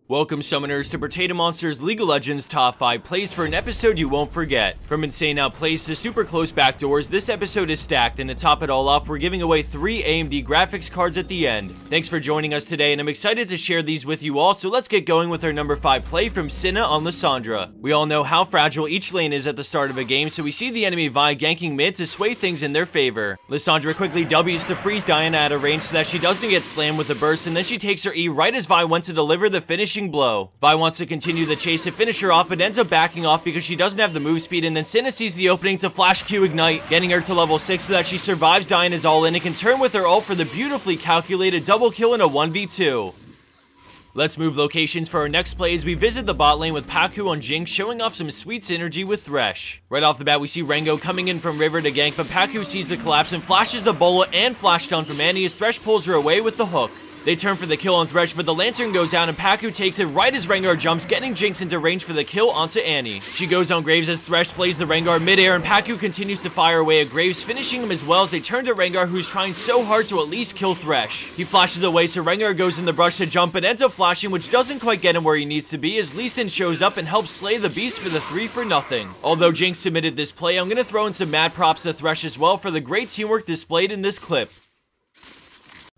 Welcome summoners to Potato Monster's League of Legends Top 5 Plays for an episode you won't forget. From insane outplays to super close backdoors, this episode is stacked, and to top it all off, we're giving away 3 AMD graphics cards at the end. Thanks for joining us today, and I'm excited to share these with you all, so let's get going with our number 5 play from Senna on Lissandra. We all know how fragile each lane is at the start of a game, so we see the enemy Vi ganking mid to sway things in their favor. Lissandra quickly W's to freeze Diana at a range so that she doesn't get slammed with the burst, and then she takes her E right as Vi went to deliver the finishing blow. Vi wants to continue the chase to finish her off, but ends up backing off because she doesn't have the move speed, and then Senna sees the opening to flash Q Ignite, getting her to level 6 so that she survives Diana's all in and can turn with her ult for the beautifully calculated double kill in a 1v2. Let's move locations for our next play as we visit the bot lane with Paku on Jinx, showing off some sweet synergy with Thresh. Right off the bat, we see Rengo coming in from River to gank, but Paku sees the collapse and flashes the bola and flash stun from Annie as Thresh pulls her away with the hook. They turn for the kill on Thresh, but the lantern goes out and Paku takes it right as Rengar jumps, getting Jinx into range for the kill onto Annie. She goes on Graves as Thresh flays the Rengar midair, and Paku continues to fire away at Graves, finishing him as well as they turn to Rengar, who's trying so hard to at least kill Thresh. He flashes away, so Rengar goes in the brush to jump, but ends up flashing, which doesn't quite get him where he needs to be, as Lee Sin shows up and helps slay the beast for the 3 for nothing. Although Jinx submitted this play, I'm gonna throw in some mad props to Thresh as well for the great teamwork displayed in this clip.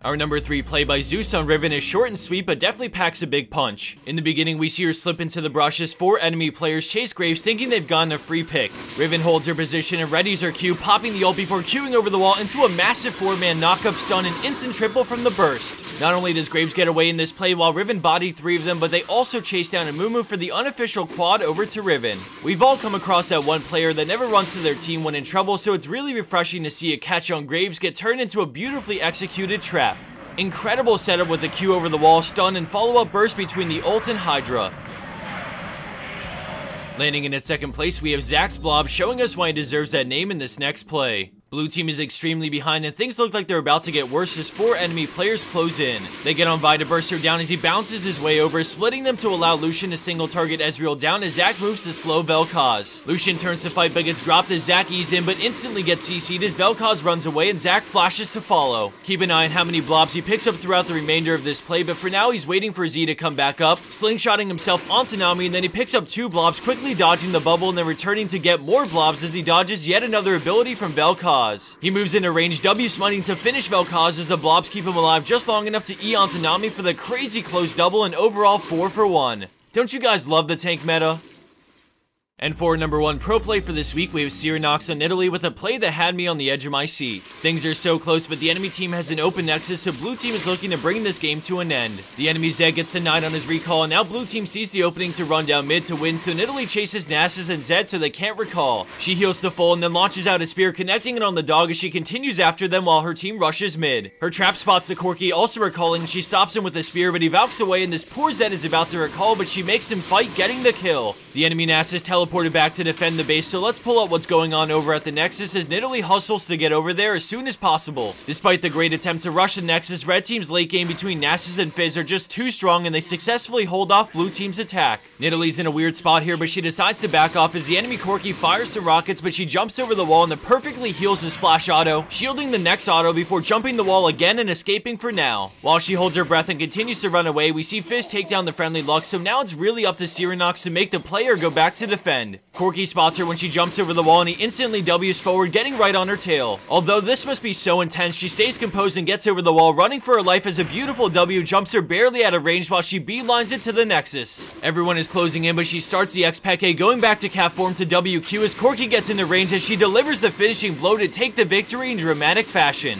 Our number 3 play by Zeus on Riven is short and sweet, but definitely packs a big punch. In the beginning, we see her slip into the brush as 4 enemy players chase Graves, thinking they've gotten a free pick. Riven holds her position and readies her Q, popping the ult before queuing over the wall into a massive 4-man knock-up stun and instant triple from the burst. Not only does Graves get away in this play while Riven bodied 3 of them, but they also chase down Amumu for the unofficial quad over to Riven. We've all come across that one player that never runs to their team when in trouble, so it's really refreshing to see a catch on Graves get turned into a beautifully executed trap. Incredible setup with the Q over the wall, stun, and follow-up burst between the ult and Hydra. Landing in its second place, we have Zax's Blob, showing us why he deserves that name in this next play. Blue team is extremely behind, and things look like they're about to get worse as 4 enemy players close in. They get on Vi to burst her down as he bounces his way over, splitting them to allow Lucian to single target Ezreal down as Zac moves to slow Vel'Koz. Lucian turns to fight but gets dropped as Zac eases in, but instantly gets CC'd as Vel'Koz runs away and Zac flashes to follow. Keep an eye on how many blobs he picks up throughout the remainder of this play, but for now he's waiting for Z to come back up, slingshotting himself onto Nami, and then he picks up 2 blobs, quickly dodging the bubble and then returning to get more blobs as he dodges yet another ability from Vel'Koz. He moves into range, W smiting to finish Vel'Koz as the blobs keep him alive just long enough to E onto Nami for the crazy close double and overall 4 for 1. Don't you guys love the tank meta? And for number 1 pro play for this week, we have Cyrianox on Italy with a play that had me on the edge of my seat. Things are so close, but the enemy team has an open nexus, so blue team is looking to bring this game to an end. The enemy's Zed gets denied on his recall, and now blue team sees the opening to run down mid to win, so Italy chases Nasus and Zed so they can't recall. She heals to full and then launches out a spear, connecting it on the dog as she continues after them while her team rushes mid. Her trap spots the Corki, also recalling, and she stops him with a spear, but he valks away, and this poor Zed is about to recall, but she makes him fight, getting the kill. The enemy Nasus teleported back to defend the base, so let's pull up what's going on over at the Nexus as Nidalee hustles to get over there as soon as possible. Despite the great attempt to rush the Nexus, red team's late game between Nasus and Fizz are just too strong and they successfully hold off blue team's attack. Nidalee's in a weird spot here, but she decides to back off as the enemy Corki fires some rockets, but she jumps over the wall and then perfectly heals his flash auto, shielding the next auto before jumping the wall again and escaping for now. While she holds her breath and continues to run away, we see Fizz take down the friendly Lux, so now it's really up to Cyrianox to make the player go back to defend. Corki spots her when she jumps over the wall and he instantly W's forward, getting right on her tail. Although this must be so intense, she stays composed and gets over the wall, running for her life as a beautiful W jumps her barely out of range while she beelines it to the Nexus. Everyone is closing in, but she starts the X-Peke, going back to cat form to WQ as Corki gets into range as she delivers the finishing blow to take the victory in dramatic fashion.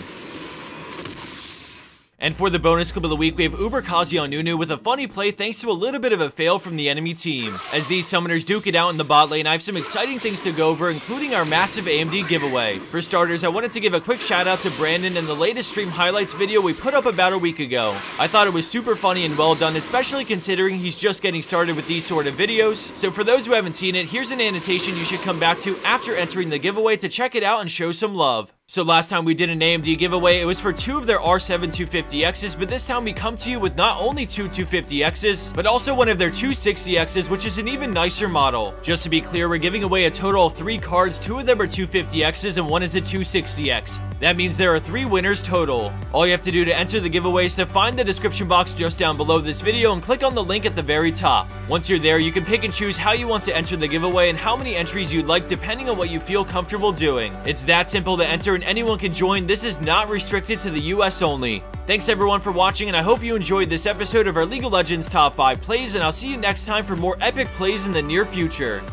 And for the bonus clip of the week, we have Uber Kazi on Nunu with a funny play thanks to a little bit of a fail from the enemy team. As these summoners duke it out in the bot lane, I have some exciting things to go over, including our massive AMD giveaway. For starters, I wanted to give a quick shout out to Brandon in the latest stream highlights video we put up about a week ago. I thought it was super funny and well done, especially considering he's just getting started with these sort of videos. So for those who haven't seen it, here's an annotation you should come back to after entering the giveaway to check it out and show some love. So last time we did an AMD giveaway, it was for 2 of their R7 250Xs, but this time we come to you with not only 2 250Xs, but also one of their 260Xs, which is an even nicer model. Just to be clear, we're giving away a total of 3 cards, 2 of them are 250Xs and 1 is a 260X. That means there are 3 winners total. All you have to do to enter the giveaway is to find the description box just down below this video and click on the link at the very top. Once you're there, you can pick and choose how you want to enter the giveaway and how many entries you'd like depending on what you feel comfortable doing. It's that simple to enter and anyone can join. This is not restricted to the US only. Thanks everyone for watching, and I hope you enjoyed this episode of our League of Legends Top 5 plays, and I'll see you next time for more epic plays in the near future.